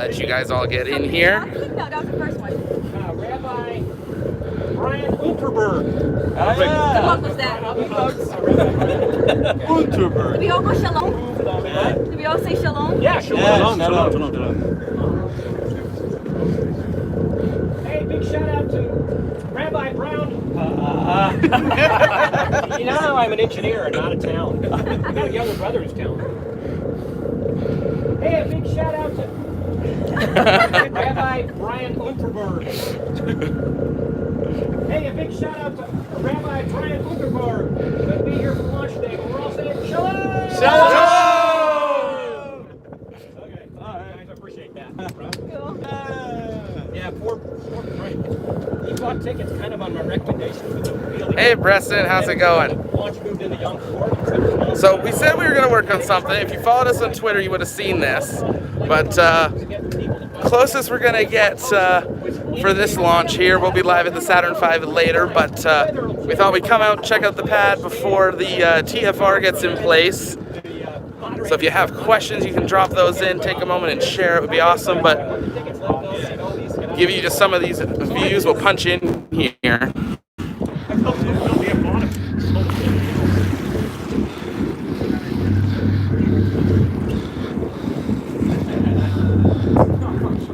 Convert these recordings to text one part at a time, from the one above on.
let you guys all get in here. No, that was the first one. Rabbi Brian Unterberg. What was that? Unterberg. Did we all go shalom? Did we all say shalom? Yeah, shalom. Shalom. Hey, big shout out to Rabbi Brown. You know, I'm an engineer and not a talent. I got a younger brother who's talented. Hey, a big shout out to Rabbi Brian Unterberg. Hey, a big shout out to Rabbi Brian Unterberg. He'll be here for lunch today, but we're all saying shalom! Shalom! Okay, all right, I appreciate that. Cool. Yeah, poor Frank. He bought tickets kind of on my recommendation for the field. Hey, Preston, how's it going? Launch moved into Young Ford. So we said we were going to work on something. If you followed us on Twitter, you would have seen this. But closest we're going to get for this launch here, we'll be live at the Saturn V later. But we thought we'd come out and check out the pad before the TFR gets in place. So if you have questions, you can drop those in. Take a moment and share. It would be awesome. But give you just some of these views. We'll punch in here.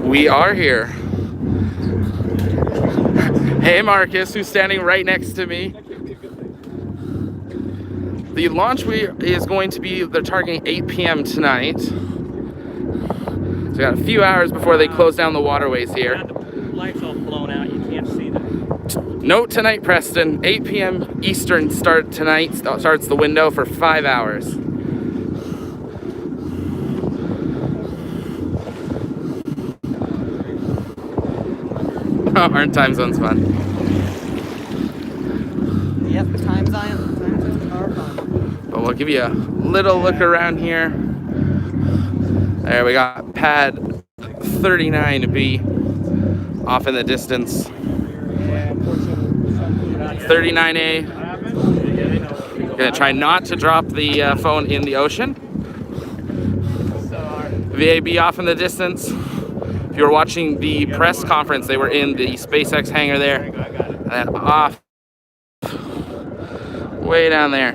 We are here. Hey Marcus, who's standing right next to me. The launch is going to be, they're targeting 8 p.m. tonight. So we got a few hours before they close down the waterways here. The lights all blown out, you can't see them. Note tonight, Preston, 8 p.m. Eastern start tonight, starts the window for 5 hours. Aren't time zones fun? Yep, time zones are fun. But we'll give you a little look around here. There we got pad 39B off in the distance. 39A. Gonna try not to drop the phone in the ocean. VAB off in the distance. If you were watching the press conference, they were in the SpaceX hangar there. And then off way down there.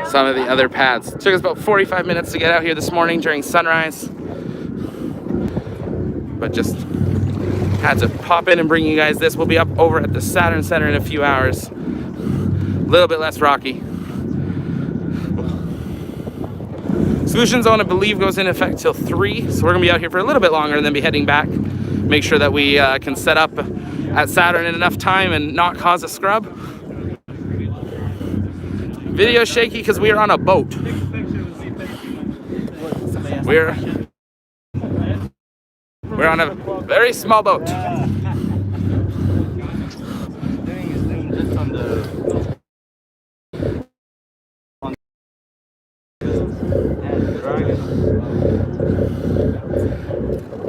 Some of the other pads. Took us about 45 minutes to get out here this morning during sunrise. But just had to pop in and bring you guys this. We'll be up over at the Saturn Center in a few hours. A little bit less rocky. Solution Zone, I believe, goes in effect till 3, so we're gonna be out here for a little bit longer and then be heading back. Make sure that we can set up at Saturn in enough time and not cause a scrub. Video shaky because we are on a boat. We're on a very small boat.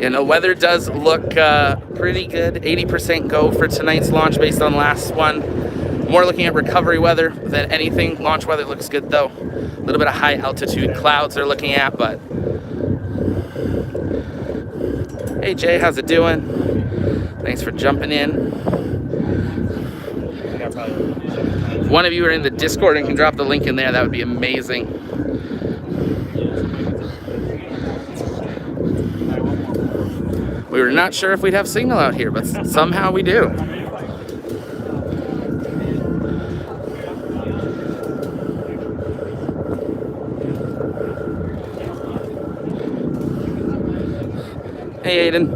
And the weather does look pretty good. 80% go for tonight's launch based on last one. More looking at recovery weather than anything. Launch weather looks good though. A little bit of high altitude clouds they're looking at, but hey Jay, how's it doing? Thanks for jumping in. One of you are in the Discord and can drop the link in there. That would be amazing. We were not sure if we'd have signal out here, but somehow we do. Hey Aiden.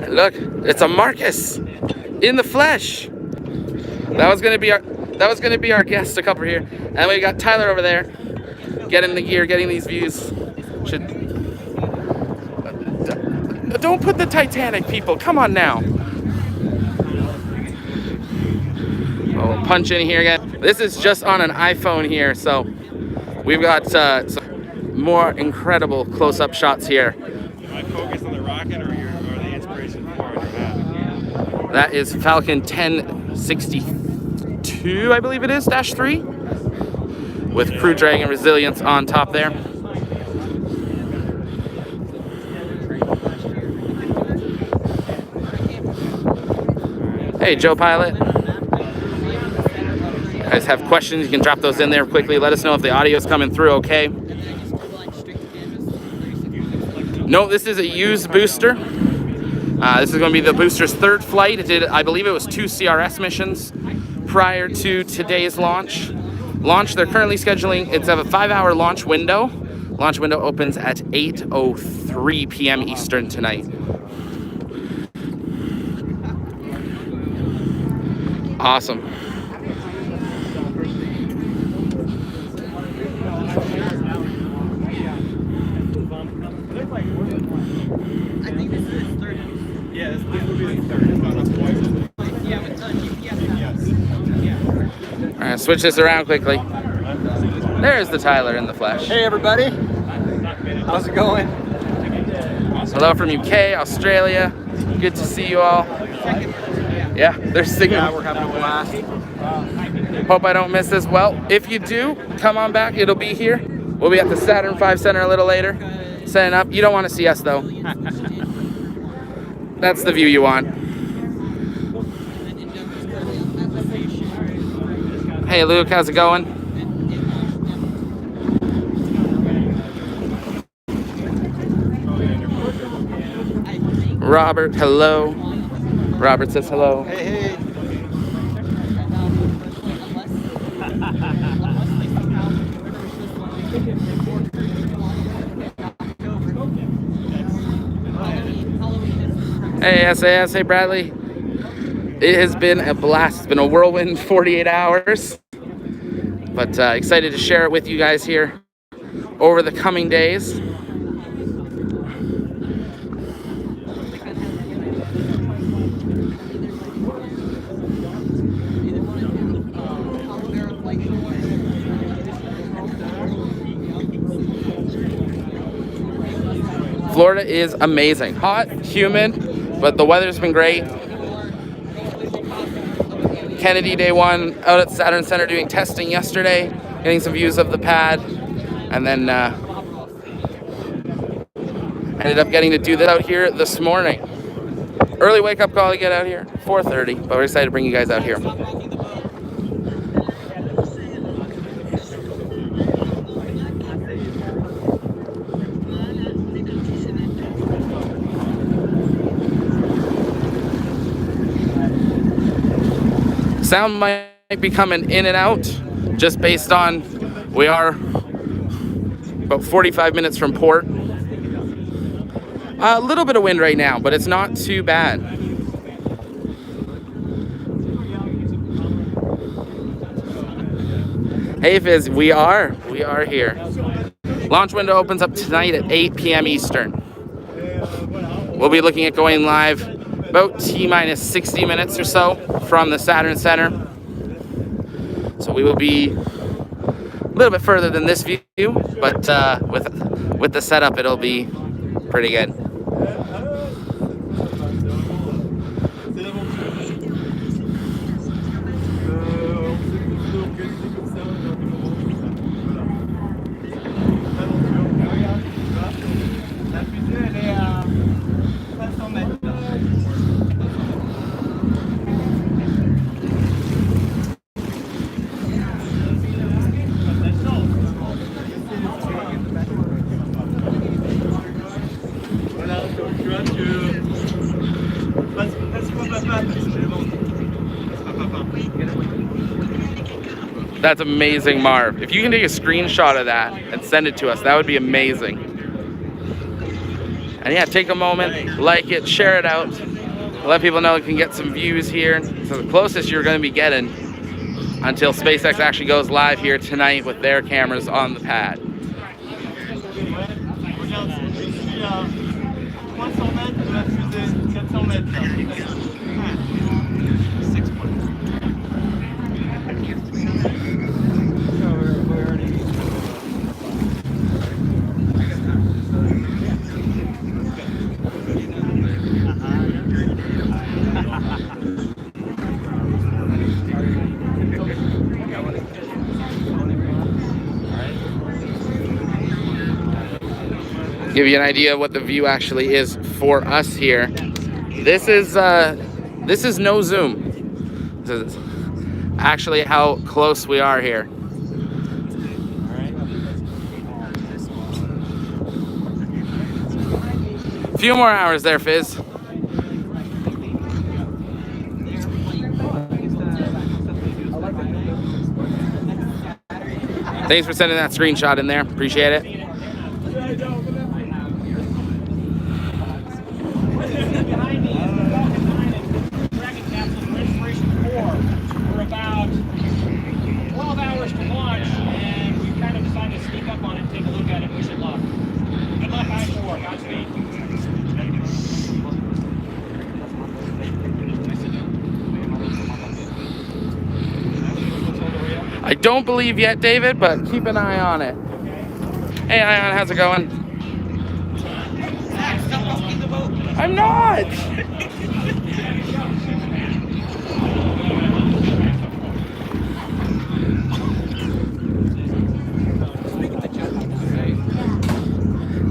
Look, it's a Marcus in the flesh. That was gonna be our guest to come over here. And we got Tyler over there, getting the gear, getting these views. Don't put the Titanic, people. Come on now. Oh, we'll punch in here again. This is just on an iPhone here, so we've got some more incredible close-up shots here. Am I focused on the rocket or the Inspiration4 on your map? That is Falcon 1062, I believe it is, -3, with Crew Dragon Resilience on top there. Hey, Joe Pilot. You guys have questions, you can drop those in there quickly. Let us know if the audio is coming through okay. No, this is a used booster. This is going to be the booster's third flight. It did, I believe it was 2 CRS missions prior to today's launch. They're currently scheduling, it's a 5-hour launch window. Launch window opens at 8:03 p.m. Eastern tonight. Awesome. I think this is his third. Yeah, this will be the third. Yeah, with GPS. All right, switch this around quickly. There's the Tyler in the flesh. Hey everybody, how's it going? Hello from UK, Australia. Good to see you all. Yeah, there's signal. Yeah, we're having a blast. Hope I don't miss this. Well, if you do, come on back. It'll be here. We'll be at the Saturn V Center a little later, setting up. You don't want to see us though. That's the view you want. Hey Luke, how's it going? Robert, hello. Robert says hello. Hey. Hey SAS, hey Bradley. It has been a blast. It's been a whirlwind 48 hours. But excited to share it with you guys here over the coming days. Florida is amazing. Hot, humid, but the weather's been great. Kennedy day one out at Saturn Center doing testing yesterday, getting some views of the pad, and then ended up getting to do that out here this morning. Early wake up call to get out here, 4:30, but we're excited to bring you guys out here. Sound might be coming in and out just based on we are about 45 minutes from port. A little bit of wind right now, but it's not too bad. Hey Fizz, we are here. Launch window opens up tonight at 8 p.m. Eastern. We'll be looking at going live about T-minus 60 minutes or so from the Saturn Center. So we will be a little bit further than this view, but with the setup, it'll be pretty good. That's amazing, Marv. If you can take a screenshot of that and send it to us, that would be amazing. And yeah, take a moment, like it, share it out, let people know you can get some views here. So the closest you're going to be getting until SpaceX actually goes live here tonight with their cameras on the pad. Give you an idea of what the view actually is for us here. This is no zoom. to actually how close we are here. A few more hours there, Fizz. Thanks for sending that screenshot in there. Appreciate it. Behind me is the Dragon capsule for Inspiration4. We're about 12 hours to launch, and we've kind of decided to sneak up on it and take a look at it. Wish it luck. Good luck, I4. Godspeed. I don't believe yet, David, but keep an eye on it. Hey, Ion, how's it going? I'm not!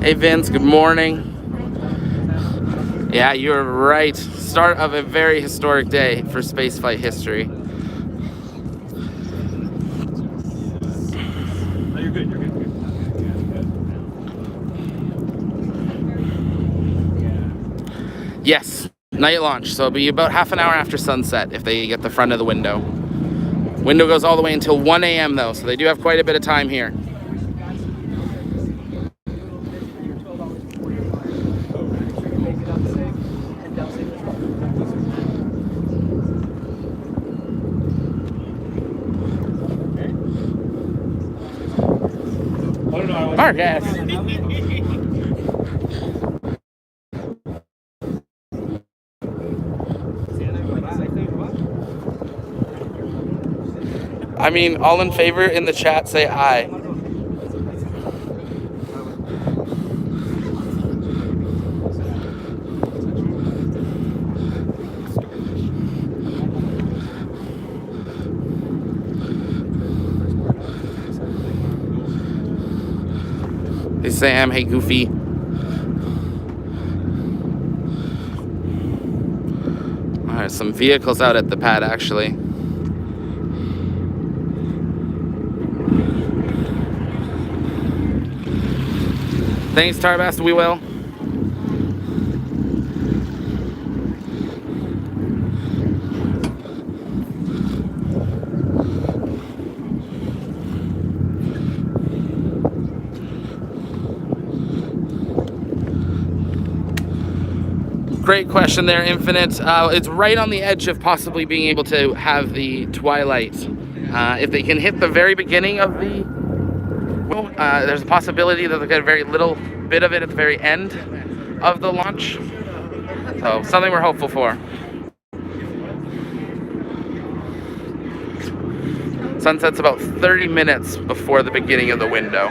Hey, Vince, good morning. Yeah, you're right. Start of a very historic day for spaceflight history. Yes, night launch, so it'll be about half an hour after sunset if they get the front of the window. Window goes all the way until 1 a.m. though, so they do have quite a bit of time here. Marcus! I mean, all in favor in the chat, say aye. Hey Sam, hey Goofy. Alright, some vehicles out at the pad actually. Thanks, Tarbast, we will. Great question there, Infinite. It's right on the edge of possibly being able to have the twilight. If they can hit the very beginning of the there's a possibility that they'll get a very little bit of it at the very end of the launch. So, something we're hopeful for. Sunset's about 30 minutes before the beginning of the window.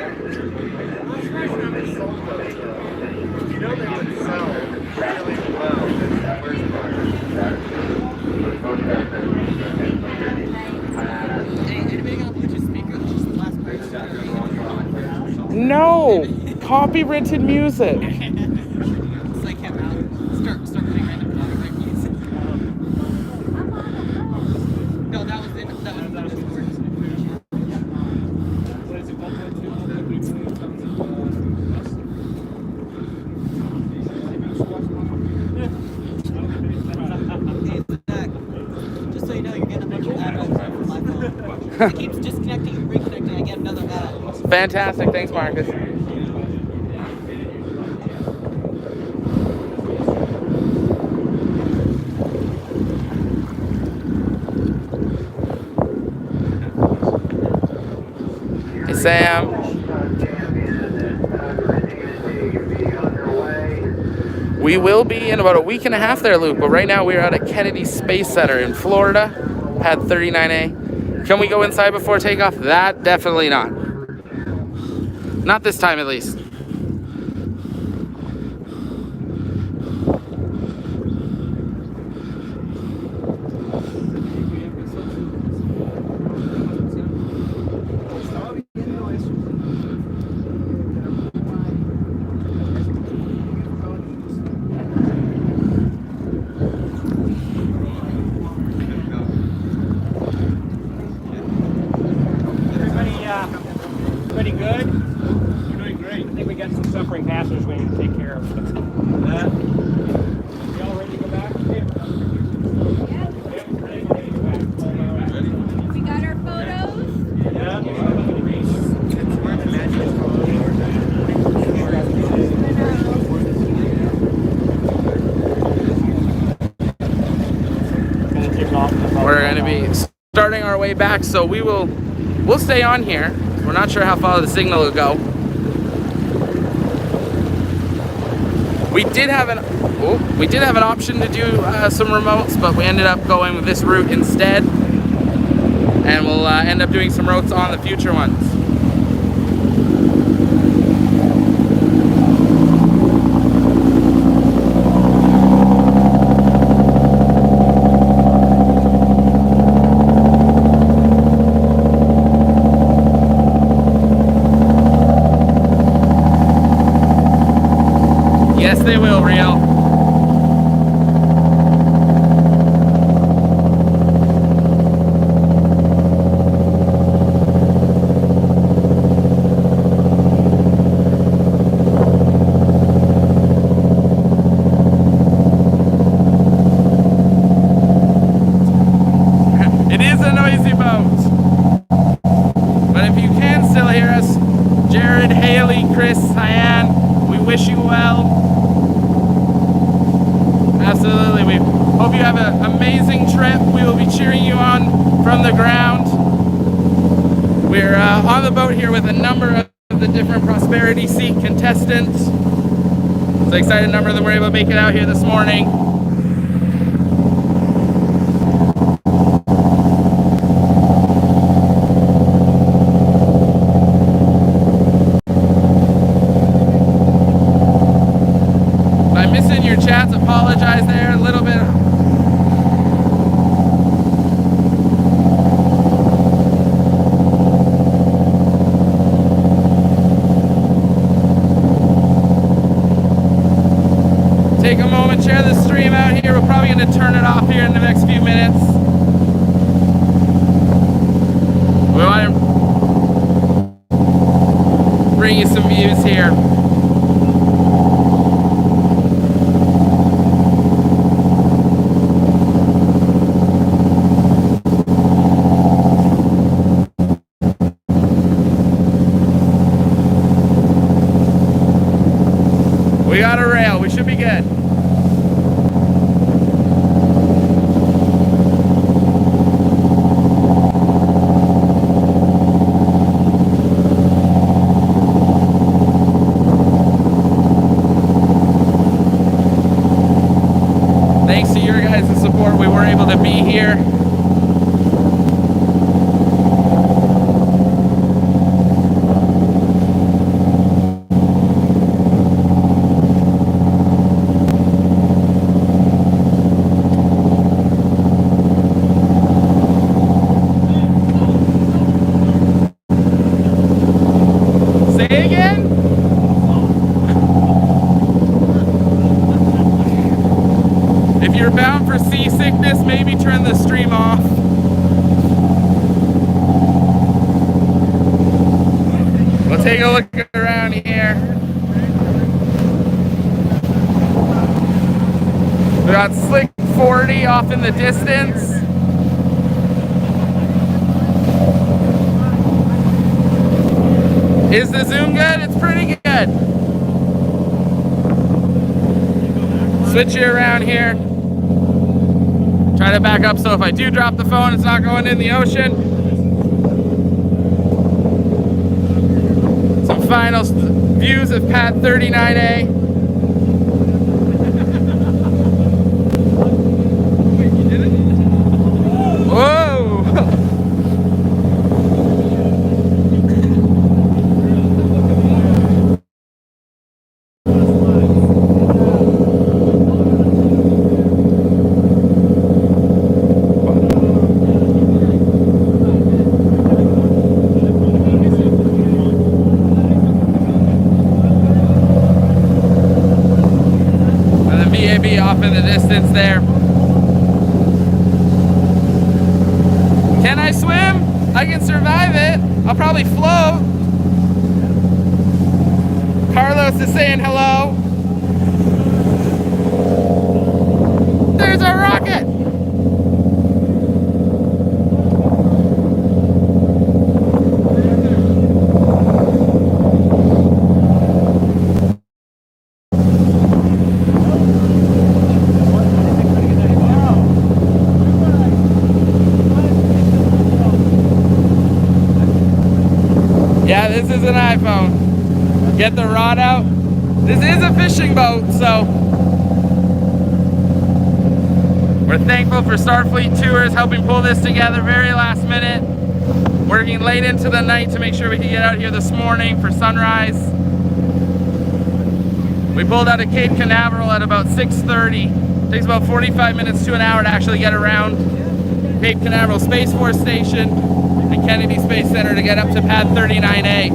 No! Copyrighted music! It's like him out. Start putting random copyright music. No, that was in just so you know, you're getting a bunch of ads from my phone. It keeps disconnecting and reconnecting. I get another ad. Fantastic, thanks Marcus. Hey Sam. We will be in about a week and a half there, Luke, but right now we're at a Kennedy Space Center in Florida, pad 39A. Can we go inside before takeoff? That definitely not. Not this time, at least. we got some suffering passengers we need to take care of. Y'all ready to go back? We got our photos. We're going to be starting our way back, so we'll stay on here. We're not sure how far the signal will go. We did have an option to do some remotes, but we ended up going with this route instead, and we'll end up doing some remotes on the future ones. Yes, they will, Real. It is a noisy boat. But if you can still hear us, Jared, Haley, Chris, Cyan, we wish you well. Absolutely. We hope you have an amazing trip. We will be cheering you on from the ground. We're on the boat here with a number of the different Prosperity Seat contestants. It's an excited number of them were able to make it out here this morning. If I'm missing your chats, apologize there a little bit. Take a moment, share the stream out here. We're probably going to turn it off here in the next few minutes. We want to bring you some views here. We got a rail, we should be good. Thanks to your guys' support, we were able to be here. Say again? If you're bound for seasickness, maybe turn the stream off. We'll take a look around here. We got Slick 40 off in the distance. Is the zoom good? It's pretty good. Switch you around here. Try to back up so if I do drop the phone, it's not going in the ocean. Some final views of pad 39A. Whoa! Off in the distance there. Can I swim? I can survive it. I'll probably float. Carla Carlos is saying hello. There's our rocket. Yeah, this is an iPhone. Get the rod out. This is a fishing boat, so we're thankful for Starfleet Tours helping pull this together very last minute. Working late into the night to make sure we could get out here this morning for sunrise. We pulled out of Cape Canaveral at about 6:30. Takes about 45 minutes to an hour to actually get around Cape Canaveral Space Force Station and Kennedy Space Center to get up to pad 39A.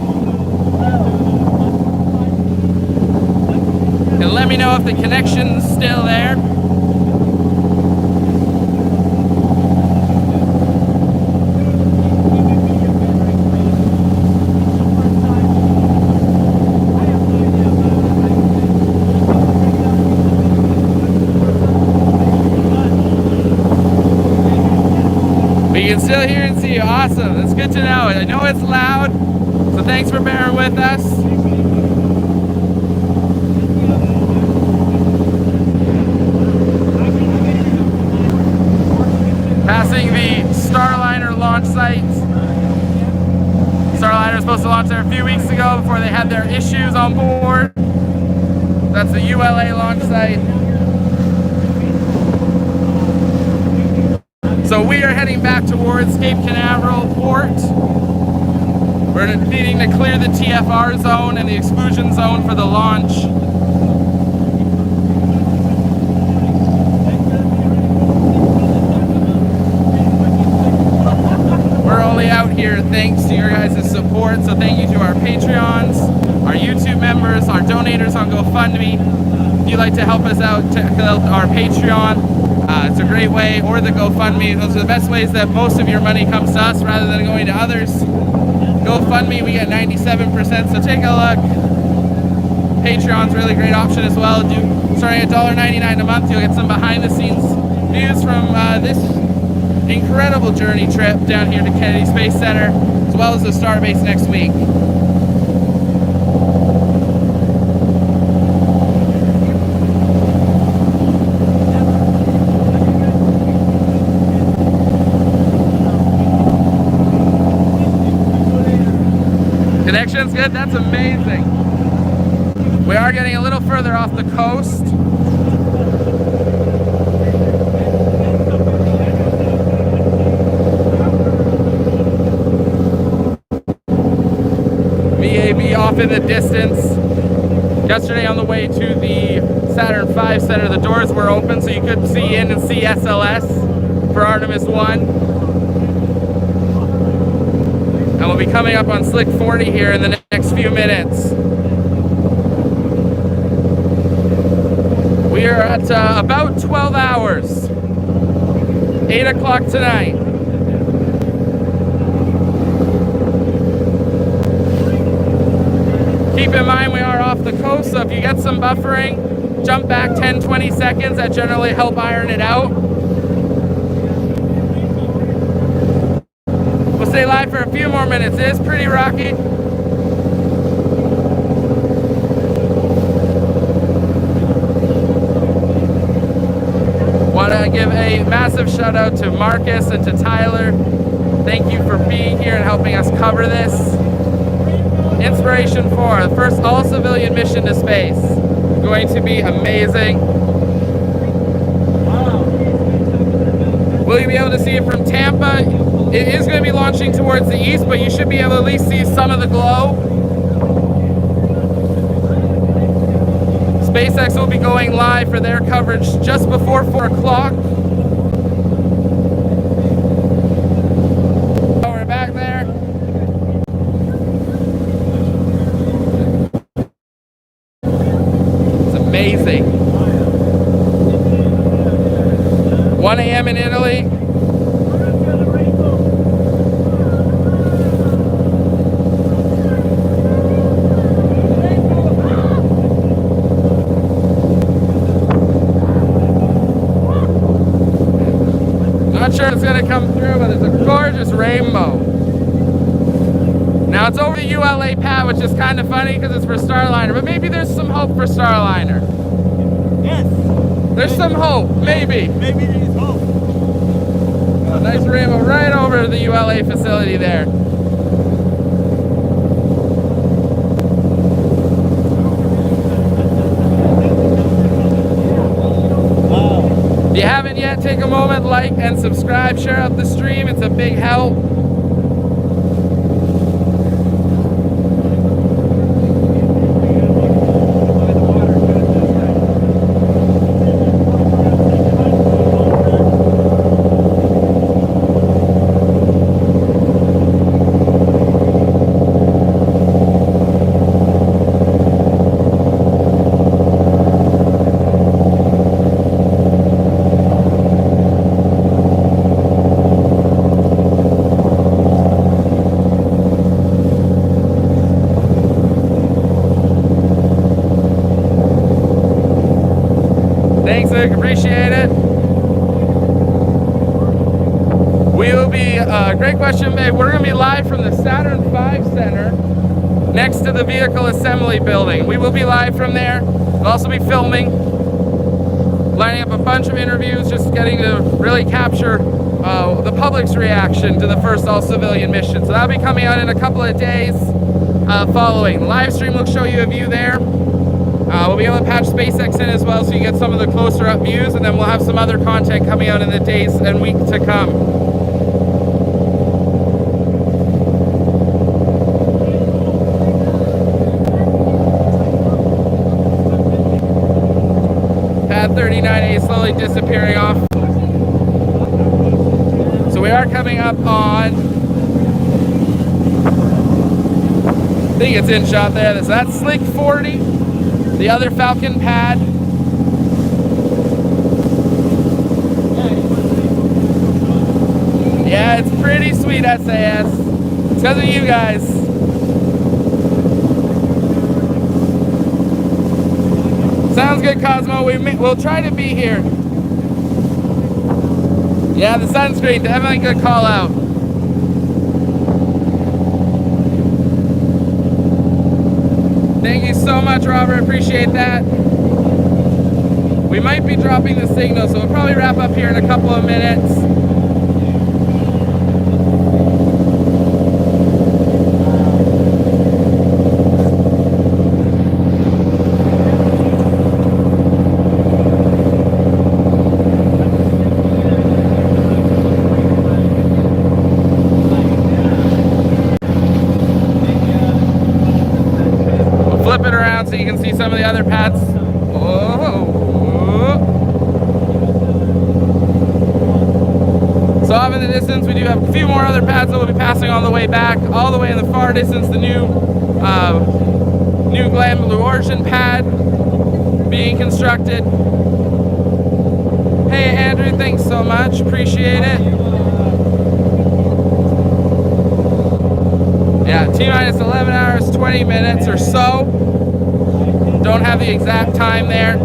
And let me know if the connection's still there. We can still hear and see you. Awesome. That's good to know. I know it's loud, so thanks for bearing with us. Passing the Starliner launch site. Starliner was supposed to launch there a few weeks ago before they had their issues on board. That's the ULA launch site. So we are heading back towards Cape Canaveral Port. We're needing to clear the TFR zone and the exclusion zone for the launch. We're only out here thanks to your guys' support, so thank you to our Patreons, our YouTube members, our donators on GoFundMe. If you'd like to help us out, check out our Patreon. It's a great way, or the GoFundMe. Those are the best ways that most of your money comes to us rather than going to others. GoFundMe, we get 97%, so take a look. Patreon's a really great option as well. Starting at $1.99 a month, you'll get some behind the scenes views from this incredible journey trip down here to Kennedy Space Center, as well as the Starbase next week. Connection's good, that's amazing. We are getting a little further off the coast. VAB off in the distance. Yesterday on the way to the Saturn V Center, the doors were open so you could see in and see SLS for Artemis 1. And we'll be coming up on Slick 40 here in the next few minutes. We are at about 12 hours. 8 o'clock tonight. Keep in mind we are off the coast, so if you get some buffering, jump back 10-20 seconds. That generally help iron it out. We'll stay live for a few more minutes. It is pretty rocky. Want to give a massive shout out to Marcus and to Tyler. Thank you for being here and helping us cover this. Inspiration4, the first all-civilian mission to space. Going to be amazing. Will you be able to see it from Tampa? It is going to be launching towards the east, but you should be able to at least see some of the glow. SpaceX will be going live for their coverage just before 4 o'clock. Oh, we're back there. It's amazing. 1 a.m. in Italy. gonna come through, but it's a gorgeous rainbow. Now it's over the ULA pad, which is kind of funny because it's for Starliner, but maybe there's some hope for Starliner. Yes. There's some hope, maybe. Maybe there's hope. A nice rainbow right over the ULA facility there. If you haven't yet, take a moment, like and subscribe, share out the stream. It's a big help. Thanks, Luke. Appreciate it. We will be, great question, babe. We're going to be live from the Saturn V Center next to the Vehicle Assembly Building. We will be live from there. We'll also be filming, lining up a bunch of interviews, just getting to really capture the public's reaction to the first all-civilian mission. So that'll be coming out in a couple of days following. The live stream will show you a view there. We'll be able to patch SpaceX in as well so you get some of the closer up views, and then we'll have some other content coming out in the days and weeks to come. Pad 39A slowly disappearing off. So we are coming up on, I think it's in shot there. So that's Slick 40, the other Falcon pad. Yeah, it's pretty sweet, SAS. It's because of you guys. Sounds good, Cosmo. We'll try to be here. Yeah, the sunscreen, definitely good call out. Thank you so much, Robert. Appreciate that. We might be dropping the signal, so we'll probably wrap up here in a couple of minutes. Flip it around so you can see some of the other pads. So off in the distance, we do have a few more other pads that we'll be passing on the way back. All the way in the far distance, the new Glen Blue Origin pad being constructed. Hey Andrew, thanks so much. Appreciate it. Yeah, T-minus 11 hours, 20 minutes or so. Don't have the exact time there.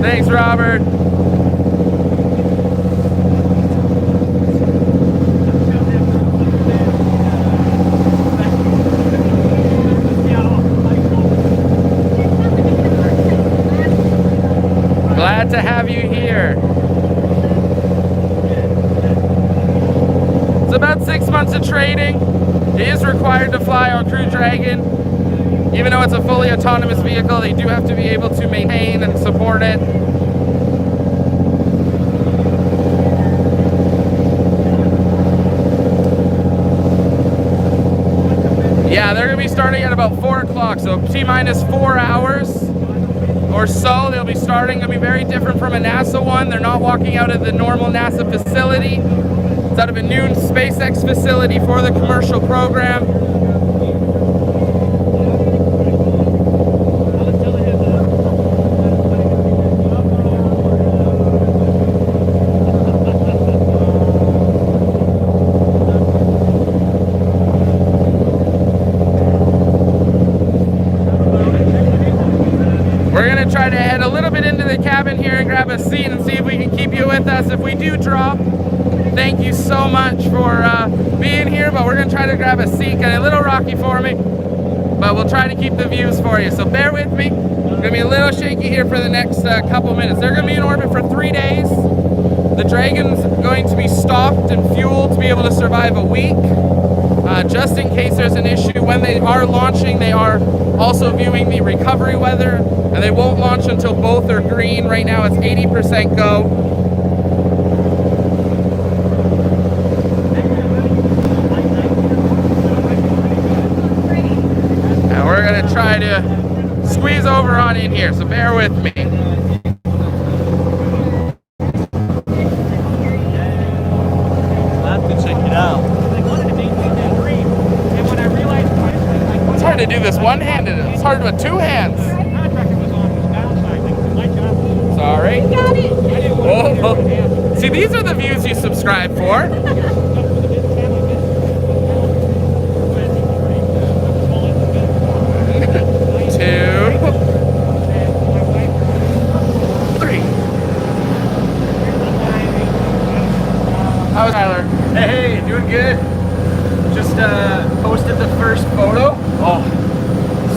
Thanks, Robert. Glad to have you here. It's about 6 months of training. It is required to fly on Crew Dragon. Even though it's a fully autonomous vehicle, they do have to be able to maintain and support it. Yeah, they're going to be starting at about 4 o'clock, so T-minus 4 hours or so they'll be starting. It'll be very different from a NASA one. They're not walking out of the normal NASA facility. It's out of a new SpaceX facility for the commercial program. we're gonna try to head a little bit into the cabin here and grab a seat and see if we can keep you with us. If we do drop, thank you so much for being here, but we're gonna try to grab a seat. Kind of a little rocky for me, but we'll try to keep the views for you. So bear with me. It's gonna be a little shaky here for the next couple minutes. They're gonna be in orbit for 3 days. The Dragon's going to be stocked and fueled to be able to survive a week, just in case there's an issue. When they are launching, they are also viewing the recovery weather, and they won't launch until both are green. Right now it's 80% go. And we're gonna try to squeeze over on in here, so bear with me. It's hard to do this one-handed. It's hard with two hands. Sorry. Got it. Whoa. See, these are the views you subscribe for. 2, 3. How's Tyler? Hey, doing good. Just posted the first photo. Oh,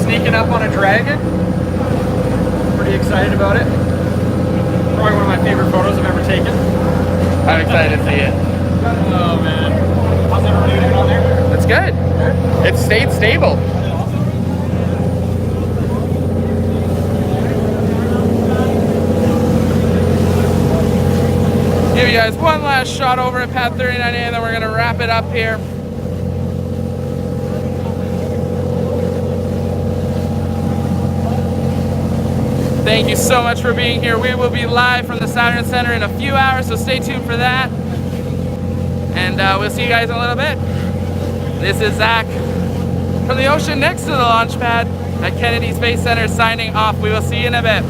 sneaking up on a dragon. Pretty excited about it. Probably one of my favorite photos I've ever taken. I'm excited to see it. Oh man. How's everybody doing on there? It's good. It stayed stable. Give you guys one last shot over at Pad 39A, and then we're gonna wrap it up here. Thank you so much for being here. We will be live from the Saturn Center in a few hours, so stay tuned for that. And we'll see you guys in a little bit. This is Zach from the ocean next to the launch pad at Kennedy Space Center signing off. We will see you in a bit.